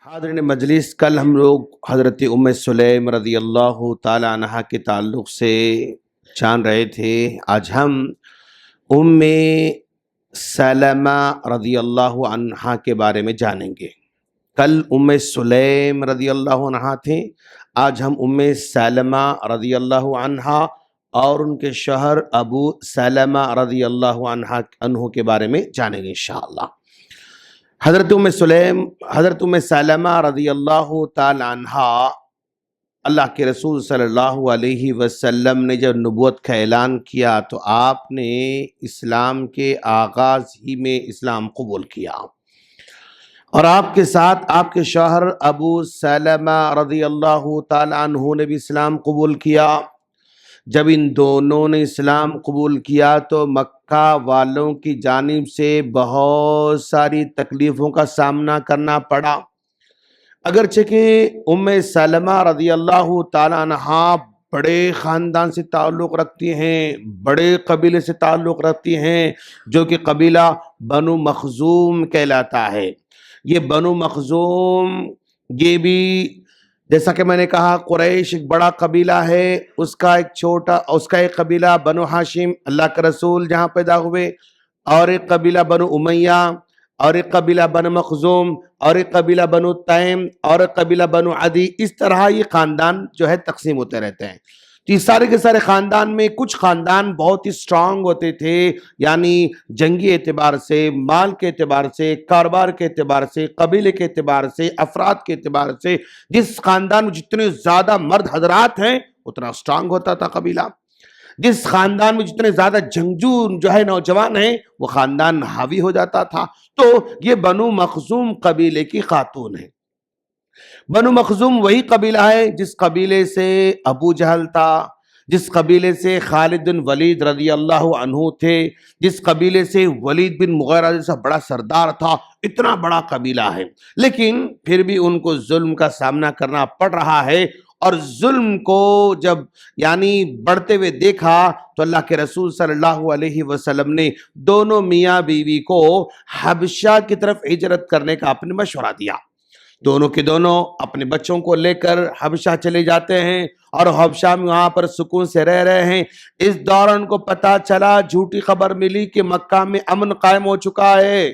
حاضرین مجلس، کل ہم لوگ حضرت ام سلیم رضی اللہ تعالی عنہ کے تعلق سے جان رہے تھے۔ آج ہم ام سلمہ رضی اللہ عنہ کے بارے میں جانیں گے۔ کل ام سلیم رضی اللہ عنہ تھے، آج ہم ام سلمہ رضی اللہ عنہ اور ان کے شوہر ابو سلمہ رضی اللہ عنہ کے بارے میں جانیں گے انشاءاللہ۔ حضرت ام سلمہ رضی اللہ تعالی عنہ، اللہ کے رسول صلی اللہ علیہ وسلم نے جب نبوت کا اعلان کیا تو آپ نے اسلام کے آغاز ہی میں اسلام قبول کیا، اور آپ کے ساتھ آپ کے شوہر ابو سلمہ رضی اللہ تعالی عنہ نے بھی اسلام قبول کیا۔ جب ان دونوں نے اسلام قبول کیا تو مکہ والوں کی جانب سے بہت ساری تکلیفوں کا سامنا کرنا پڑا۔ اگرچہ کہ ام سلمہ رضی اللہ تعالی عنہ بڑے خاندان سے تعلق رکھتی ہیں، بڑے قبیلے سے تعلق رکھتی ہیں، جو کہ قبیلہ بنو مخزوم کہلاتا ہے۔ یہ بنو مخزوم، یہ بھی جیسا کہ میں نے کہا قریش ایک بڑا قبیلہ ہے، اس کا ایک قبیلہ بنو ہاشم، اللہ کے رسول جہاں پیدا ہوئے، اور ایک قبیلہ بنو امیہ، اور ایک قبیلہ بنو مخزوم، اور ایک قبیلہ بنو تیم، اور ایک قبیلہ بنو عدی۔ اس طرح یہ خاندان جو ہے تقسیم ہوتے رہتے ہیں۔ تو یہ سارے کے سارے خاندان میں کچھ خاندان بہت ہی سٹرونگ ہوتے تھے، یعنی جنگی اعتبار سے، مال کے اعتبار سے، کاروبار کے اعتبار سے، قبیلے کے اعتبار سے، افراد کے اعتبار سے۔ جس خاندان میں جتنے زیادہ مرد حضرات ہیں اتنا سٹرونگ ہوتا تھا قبیلہ۔ جس خاندان میں جتنے زیادہ جنگجو جو ہے نوجوان ہیں وہ خاندان حاوی ہو جاتا تھا۔ تو یہ بنو مخزوم قبیلے کی خاتون ہے۔ بنو مخزوم وہی قبیلہ ہے جس قبیلے سے ابو جہل تھا، جس قبیلے سے خالد بن ولید رضی اللہ عنہ تھے، جس قبیلے سے ولید بن مغیرہ جیسا بڑا سردار تھا۔ اتنا بڑا قبیلہ ہے، لیکن پھر بھی ان کو ظلم کا سامنا کرنا پڑ رہا ہے۔ اور ظلم کو جب بڑھتے ہوئے دیکھا تو اللہ کے رسول صلی اللہ علیہ وسلم نے دونوں میاں بیوی کو حبشہ کی طرف ہجرت کرنے کا اپنے مشورہ دیا۔ دونوں کے دونوں اپنے بچوں کو لے کر حبشہ چلے جاتے ہیں، اور حبشہ میں وہاں پر سکون سے رہ رہے ہیں۔ اس دوران کو پتا چلا، جھوٹی خبر ملی کہ مکہ میں امن قائم ہو چکا ہے،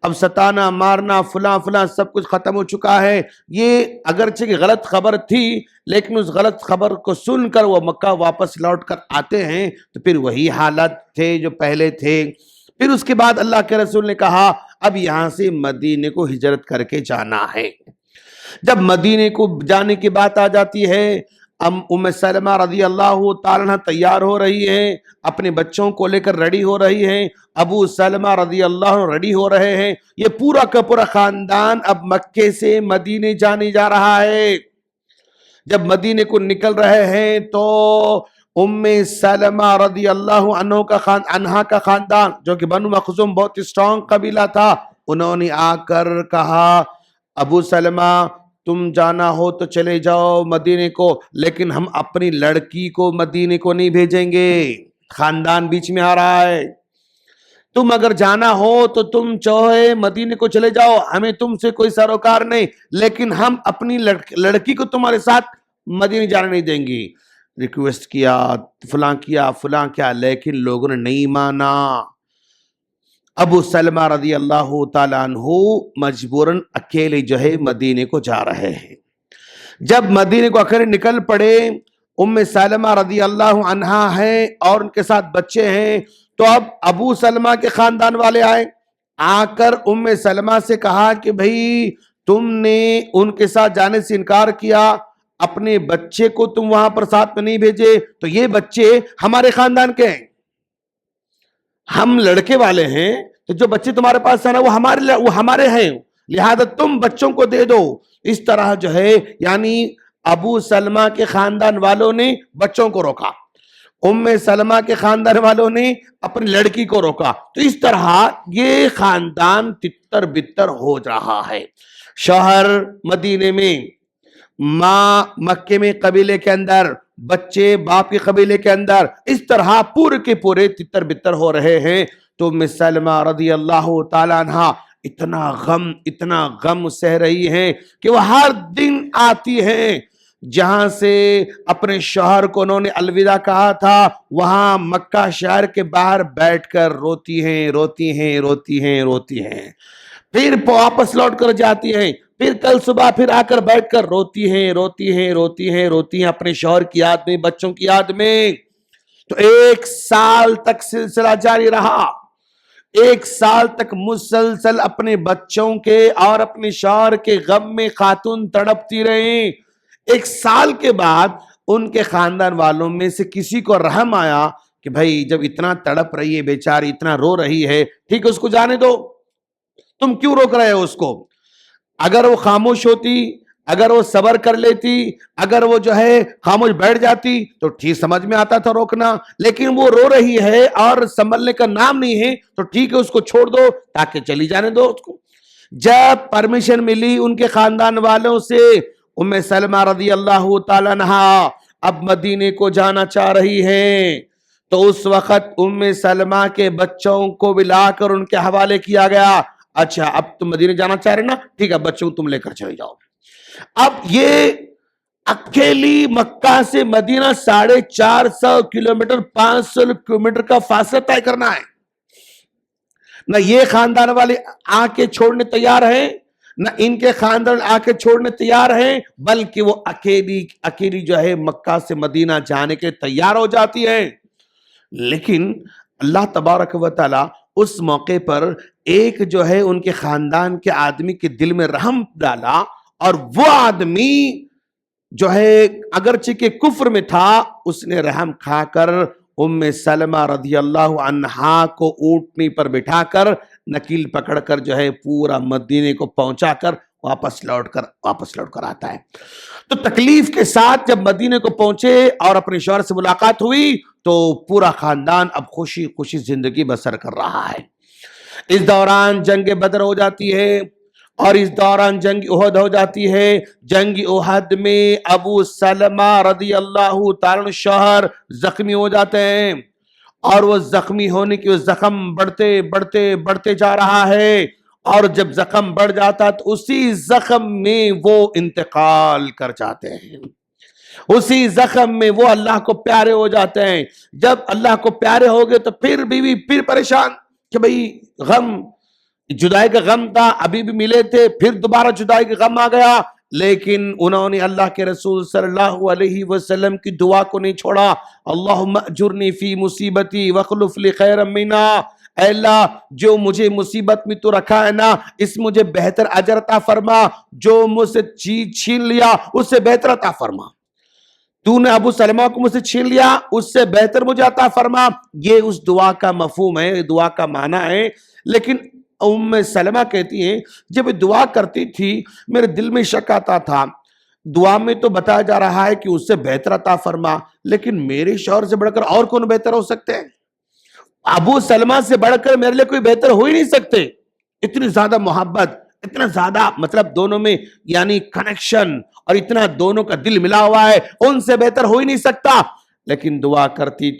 اب ستانا مارنا فلاں فلاں سب کچھ ختم ہو چکا ہے۔ یہ اگرچہ کہ غلط خبر تھی، لیکن اس غلط خبر کو سن کر وہ مکہ واپس لوٹ کر آتے ہیں تو پھر وہی حالات تھے جو پہلے تھے۔ پھر اس کے بعد اللہ کے رسول نے کہا اب یہاں سے مدینے کو ہجرت کر کے جانا ہے۔ جب مدینے کو جانے کی بات آ جاتی ہے، ام سلمہ رضی اللہ تعالیٰ عنہ تیار ہو رہی ہیں، اپنے بچوں کو لے کر ریڈی ہو رہی ہیں، ابو سلمہ رضی اللہ عنہ ریڈی ہو رہے ہیں۔ یہ پورا کا پورا خاندان اب مکے سے مدینے جانے جا رہا ہے۔ جب مدینے کو نکل رہے ہیں تو ام سلمہ رضی اللہ عنہ کا خاندان، جو کہ بنو مخزوم بہت سٹرونگ قبیلہ تھا، انہوں نے آ کر کہا ابو سلمہ تم جانا ہو تو چلے جاؤ مدینے کو، لیکن ہم اپنی لڑکی کو مدینے کو نہیں بھیجیں گے۔ خاندان بیچ میں آ رہا ہے، تم اگر جانا ہو تو تم چاہے مدینے کو چلے جاؤ، ہمیں تم سے کوئی سروکار نہیں، لیکن ہم اپنی لڑکی کو تمہارے ساتھ مدینے جانے نہیں دیں گی۔ ریکویسٹ کیا، فلاں کیا، لیکن لوگوں نے نہیں مانا۔ ابو سلمہ رضی اللہ تعالیٰ عنہ مجبوراً اکیلے جو ہے مدینے کو جا رہے ہیں۔ جب مدینے کو اکیلے نکل پڑے، ام سلمہ رضی اللہ عنہ ہیں اور ان کے ساتھ بچے ہیں، تو اب ابو سلمہ کے خاندان والے آئے، آ کر ام سلمہ سے کہا کہ بھئی تم نے ان کے ساتھ جانے سے انکار کیا، اپنے بچے کو تم وہاں پر ساتھ میں نہیں بھیجے، تو یہ بچے ہمارے خاندان کے ہیں، ہم لڑکے والے ہیں، تو جو بچے تمہارے پاس ہیں نا وہ ہمارے ہیں، لہذا تم بچوں کو دے دو۔ اس طرح جو ہے ابو سلمہ کے خاندان والوں نے بچوں کو روکا، ام سلمہ کے خاندان والوں نے اپنی لڑکی کو روکا۔ تو اس طرح یہ خاندان تتر بتر ہو رہا ہے۔ شوہر مدینے میں، ماں مکے میں قبیلے کے اندر، بچے باپ کے قبیلے کے اندر، اس طرح پورے کے پورے تتر بتر ہو رہے ہیں۔ تو ام سلمہ رضی اللہ تعالیٰ عنہ اتنا غم سہ رہی ہیں کہ وہ ہر دن آتی ہیں جہاں سے اپنے شوہر کو انہوں نے الوداع کہا تھا، وہاں مکہ شہر کے باہر بیٹھ کر روتی ہیں، پھر واپس لوٹ کر جاتی ہیں، پھر کل صبح پھر آ کر بیٹھ کر روتی ہیں اپنے شوہر کی یاد میں، بچوں کی یاد میں۔ تو 1 سال تک سلسلہ جاری رہا، 1 سال تک مسلسل اپنے بچوں کے اور اپنے شوہر کے غم میں خاتون تڑپتی رہیں۔ 1 سال کے بعد ان کے خاندان والوں میں سے کسی کو رحم آیا کہ بھائی جب اتنا تڑپ رہی ہے بیچاری، اتنا رو رہی ہے، ٹھیک ہے اس کو جانے دو، تم کیوں روک رہے ہو اس کو؟ اگر وہ خاموش ہوتی، اگر وہ صبر کر لیتی، اگر وہ جو ہے خاموش بیٹھ جاتی تو ٹھیک سمجھ میں آتا تھا روکنا، لیکن وہ رو رہی ہے اور سنبھلنے کا نام نہیں ہے تو ٹھیک ہے اس کو چھوڑ دو تاکہ چلی جانے دو اس کو۔ جب پرمیشن ملی ان کے خاندان والوں سے، ام سلمہ رضی اللہ تعالیٰ عنہ اب مدینے کو جانا چاہ رہی ہیں، تو اس وقت ام سلمہ کے بچوں کو بلا کر ان کے حوالے کیا گیا، اچھا اب تم مدینے جانا چاہ رہے نا، ٹھیک ہے بچوں تم لے کر چلے جاؤ۔ اب یہ اکیلی مکہ سے مدینہ 450 کلومیٹر 500 کلومیٹر کا فاصلہ طے کرنا ہے، نہ یہ خاندان والے آ کے چھوڑنے تیار ہیں، نہ ان کے خاندان آ کے چھوڑنے تیار ہیں، بلکہ وہ اکیلی جو ہے مکہ سے مدینہ جانے کے تیار ہو جاتی ہے۔ لیکن اللہ تبارک و تعالی اس موقع پر ایک جو ہے ان کے خاندان کے آدمی کے دل میں رحم ڈالا، اور وہ آدمی جو ہے اگرچہ کہ کفر میں تھا، اس نے رحم کھا کر ام سلمہ رضی اللہ عنہا کو اونٹنی پر بٹھا کر نکیل پکڑ کر جو ہے پورا مدینے کو پہنچا کر واپس لوٹ کر آتا ہے۔ تو تکلیف کے ساتھ جب مدینے کو پہنچے اور اپنے شوہر سے ملاقات ہوئی تو پورا خاندان اب خوشی زندگی بسر کر رہا ہے۔ اس دوران جنگ بدر ہو جاتی ہے اور اس دوران جنگ احد ہو جاتی ہے۔ جنگ احد میں ابو سلمہ رضی اللہ تعالیٰ عنہ شوہر زخمی ہو جاتے ہیں، اور وہ زخمی ہونے کی زخم بڑھتے جا رہا ہے، اور جب زخم بڑھ جاتا تو اسی زخم میں وہ انتقال کر جاتے ہیں، اسی زخم میں وہ اللہ کو پیارے ہو جاتے ہیں۔ جب اللہ کو پیارے ہو گئے تو پھر بیوی پھر پریشان کہ بھئی غم، جدائی کا غم تھا، ابھی بھی ملے تھے، پھر دوبارہ جدائی کا غم آ گیا، لیکن انہوں نے اللہ کے رسول صلی اللہ علیہ وسلم کی دعا کو نہیں چھوڑا۔ اللہم اجرنی فی مصیبتی واخلف لی خیرا منہا، اے اللہ جو مجھے مصیبت میں تو رکھا ہے نا، اس مجھے بہتر اجر عطا فرما، جو مجھ سے چیز چھین لیا اس سے بہتر عطا فرما، تو نے ابو سلمہ کو مجھ سے چھین لیا اس سے بہتر مجھے عطا فرما۔ یہ اس دعا کا مفہوم ہے، دعا کا معنی ہے۔ لیکن ام سلمہ کہتی ہیں جب دعا کرتی تھی میرے دل میں شک آتا تھا، دعا میں تو بتایا جا رہا ہے کہ اس سے بہتر عطا فرما، لیکن میرے شوہر سے بڑھ کر اور کون بہتر ہو سکتے ہیں؟ ابو سلمہ سے بڑھ کر میرے لیے کوئی بہتر ہو ہی نہیں سکتے، اتنی زیادہ محبت، اتنا زیادہ مطلب دونوں میں یعنی کنیکشن، اور اتنا دونوں کا دل ملا ہوا ہے، ان سے بہتر ہو ہی نہیں سکتا۔ لیکن دعا کرتی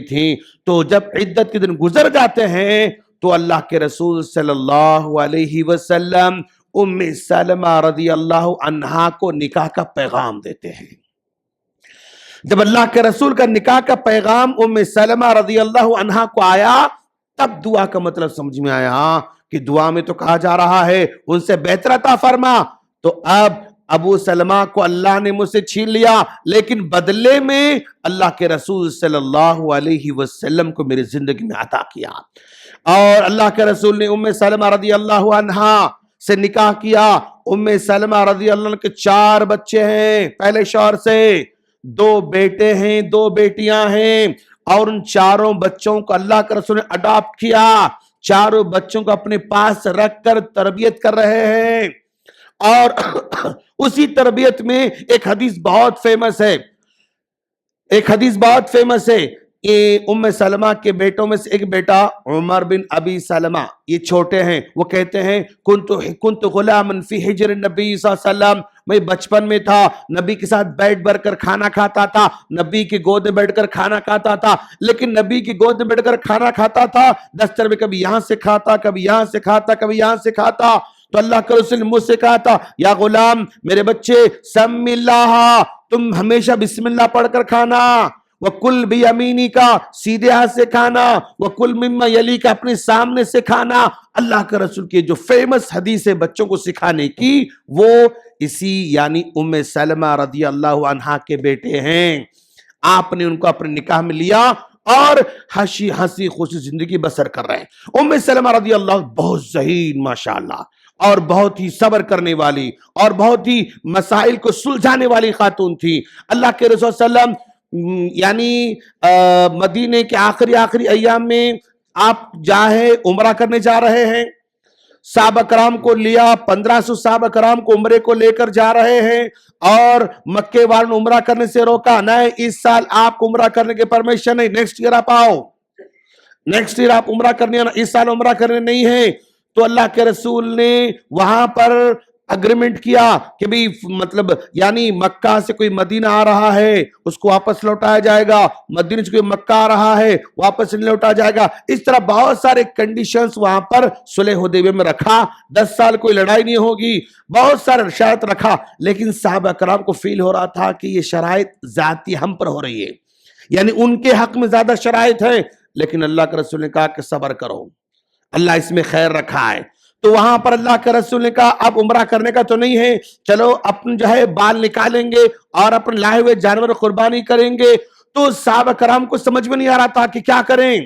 تھیں تو جب عدت کے دن گزر جاتے ہیں تو اللہ کے رسول صلی اللہ علیہ وسلم ام سلمہ رضی اللہ عنہا کو نکاح کا پیغام دیتے ہیں۔ جب اللہ کے رسول کا نکاح کا پیغام ام سلمہ رضی اللہ عنہا کو آیا تب دعا کا مطلب سمجھ میں آیا کہ دعا میں تو کہا جا رہا ہے ان سے بہتر عطا فرما، تو اب ابو سلمہ کو اللہ نے مجھ سے چھین لیا، لیکن بدلے میں اللہ کے رسول صلی اللہ علیہ وسلم کو میری زندگی میں عطا کیا، اور اللہ کے رسول نے ام سلمہ رضی اللہ عنہا سے نکاح کیا۔ ام سلمہ رضی اللہ عنہ کے 4 بچے ہیں پہلے شوہر سے، 2 بیٹے ہیں 2 بیٹیاں ہیں، اور ان 4 بچوں کو اللہ کے رسول نے اڈاپٹ کیا، 4 بچوں کو اپنے پاس رکھ کر تربیت کر رہے ہیں۔ اور اسی تربیت میں ایک حدیث بہت فیمس ہے، یہ ام سلمہ کے بیٹوں میں سے ایک بیٹا عمر بن ابی سلمہ، یہ چھوٹے ہیں، وہ کہتے ہیں کنت غلاما فی حجر النبی صلی اللہ علیہ وسلم، میں بچپن میں تھا، نبی کے ساتھ بیٹھ بھر کر کھانا کھاتا تھا، نبی کی گود میں بیٹھ کر کھانا کھاتا تھا، لیکن نبی کی گود میں بیٹھ کر کھانا کھاتا تھا، دستر میں کبھی یہاں سے کھاتا، کبھی یہاں سے کھاتا، کبھی یہاں سے کھاتا، تو اللہ کے رسول نے مجھ سے کہا تھا یا غلام، میرے بچے، سم اللہ، تم ہمیشہ بسم اللہ پڑھ کر کھانا، وَكُلْ بِيَمِينِكَ، سیدھے ہاتھ سے کھانا، وَكُلْ مِمَّا يَلِيكَ، اپنے سامنے سے کھانا۔ اللہ کے رسول کی جو فیمس حدیث ہے بچوں کو سکھانے کی، وہ اسی یعنی ام سلمہ رضی اللہ عنہا کے بیٹے ہیں۔ آپ نے ان کو اپنے نکاح میں لیا اور ہنسی خوشی زندگی بسر کر رہے ہیں۔ ام سلمہ رضی اللہ بہت ذہین ماشاءاللہ، اور بہت ہی صبر کرنے والی اور بہت ہی مسائل کو سلجھانے والی خاتون تھی۔ اللہ کے رسول صلی اللہ علیہ وسلم یعنی مدینے کے آخری ایام میں آپ جاہے عمرہ کرنے جا رہے ہیں، صحابہ کرام کو لیا، 1500 صحابہ کرام کو عمرے کو لے کر جا رہے ہیں، اور مکے والوں عمرہ کرنے سے روکا، نہیں اس سال آپ عمرہ کرنے کے پرمیشن نہیں، نیکسٹ ایئر آپ آؤ، نیکسٹ ایئر آپ عمرہ کرنے، اس سال عمرہ کرنے نہیں ہے۔ تو اللہ کے رسول نے وہاں پر اگریمنٹ کیا کہ بھی مطلب یعنی مکہ سے کوئی مدینہ آ رہا ہے اس کو واپس لوٹایا جائے گا، مدینہ سے کوئی مکہ آ رہا ہے واپس نہیں لوٹایا جائے گا۔ اس طرح بہت سارے کنڈیشنز وہاں پر صلح حدیبیہ میں رکھا، 10 سال کوئی لڑائی نہیں ہوگی، بہت سارے شرائط رکھا، لیکن صحابہ کرام کو فیل ہو رہا تھا کہ یہ شرائط ذاتی ہم پر ہو رہی ہے، یعنی ان کے حق میں زیادہ شرائط ہیں، لیکن اللہ کے رسول نے کہا کہ صبر کرو، اللہ اس میں خیر رکھا ہے۔ تو وہاں پر اللہ کے رسول نے کہا اب عمرہ کرنے کا تو نہیں ہے، چلو اپنے جو ہے بال نکالیں گے اور اپنے لائے ہوئے جانور قربانی کریں گے۔ تو صحابہ کرام کو سمجھ میں نہیں آ رہا تھا کہ کیا کریں،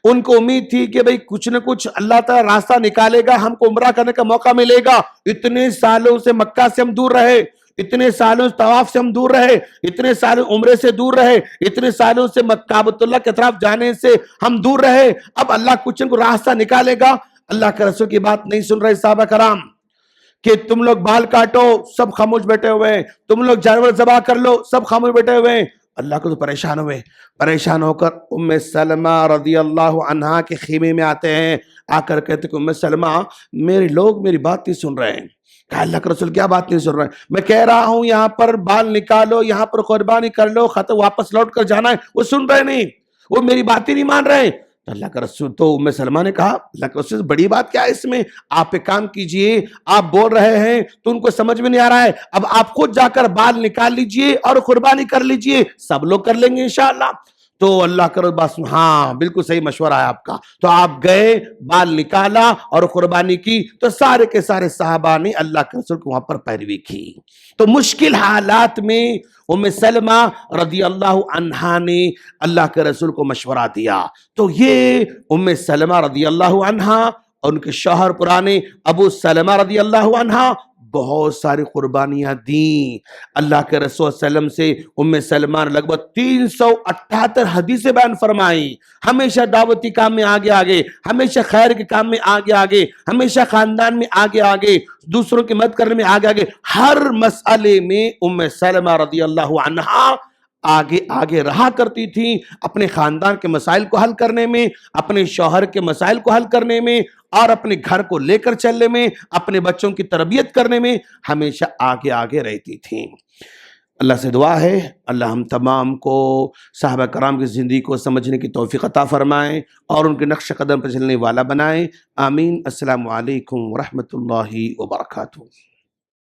ان کو امید تھی کہ بھئی کچھ نہ کچھ اللہ تعالی راستہ نکالے گا، ہم کو عمرہ کرنے کا موقع ملے گا۔ اتنے سالوں سے مکہ سے ہم دور رہے، اتنے سالوں سے طواف سے ہم دور رہے، اتنے سالوں عمرے سے دور رہے، اتنے سالوں سے کعبۃ اللہ کی طرف جانے سے ہم دور رہے، اب اللہ کچھ نہ کچھ راستہ نکالے گا۔ اللہ کے رسول کی بات نہیں سن رہے صحابہ کرام کہ تم لوگ بال کاٹو، سب خاموش بیٹھے ہوئے ہیں، تم لوگ جانور ذبح کر لو، سب خاموش بیٹھے ہوئے ہیں۔ اللہ کو تو پریشان ہوئے، پریشان ہو کر ام سلمہ رضی اللہ عنہا کے خیمے میں آتے ہیں، آ کر کہتے کہ ام سلمہ میرے لوگ میری بات نہیں سن رہے ہیں۔ کہا اللہ کے رسول کیا بات نہیں سن رہے ہیں؟ میں کہہ رہا ہوں یہاں پر بال نکالو، یہاں پر قربانی کر لو، ختم واپس لوٹ کر جانا ہے، وہ سن رہے نہیں، وہ میری بات ہی نہیں مان رہے ہیں۔ اللہ کا رسول تو ام سلمہ نے کہا اللہ کا رسول بڑی بات کیا ہے اس میں، آپ ایک کام کیجئے، آپ بول رہے ہیں تو ان کو سمجھ میں نہیں آ رہا ہے، اب آپ خود جا کر بال نکال لیجئے اور قربانی کر لیجئے، سب لوگ کر لیں گے انشاءاللہ۔ تو اللہ کا رسول بس ہاں بالکل صحیح مشورہ ہے آپ کا۔ تو آپ گئے، بال نکالا اور قربانی کی، تو سارے کے سارے صحابہ نے اللہ کے رسول کو وہاں پر پیروی کی۔ تو مشکل حالات میں ام سلمہ رضی اللہ عنہا نے اللہ کے رسول کو مشورہ دیا۔ تو یہ ام سلمہ رضی اللہ عنہا اور ان کے شوہر پرانے ابو سلمہ رضی اللہ عنہا بہت ساری قربانیاں دیں۔ اللہ کے رسول صلی اللہ علیہ وسلم سے ام سلمہ نے لگ بھگ 378 حدیثیں بیان فرمائیں، ہمیشہ دعوتی کام میں آگے آگے، ہمیشہ خیر کے کام میں آگے آگے، ہمیشہ خاندان میں آگے آگے، دوسروں کی مدد کرنے میں آگے آگے، ہر مسئلے میں ام سلمہ رضی اللہ عنہا آگے آگے رہا کرتی تھی، اپنے خاندان کے مسائل کو حل کرنے میں، اپنے شوہر کے مسائل کو حل کرنے میں، اور اپنے گھر کو لے کر چلنے میں، اپنے بچوں کی تربیت کرنے میں ہمیشہ آگے آگے رہتی تھیں۔ اللہ سے دعا ہے اللہ ہم تمام کو صحابہ کرام کی زندگی کو سمجھنے کی توفیق عطا فرمائیں اور ان کے نقش قدم پر چلنے والا بنائیں۔ آمین۔ السلام علیکم ورحمۃ اللہ وبرکاتہ۔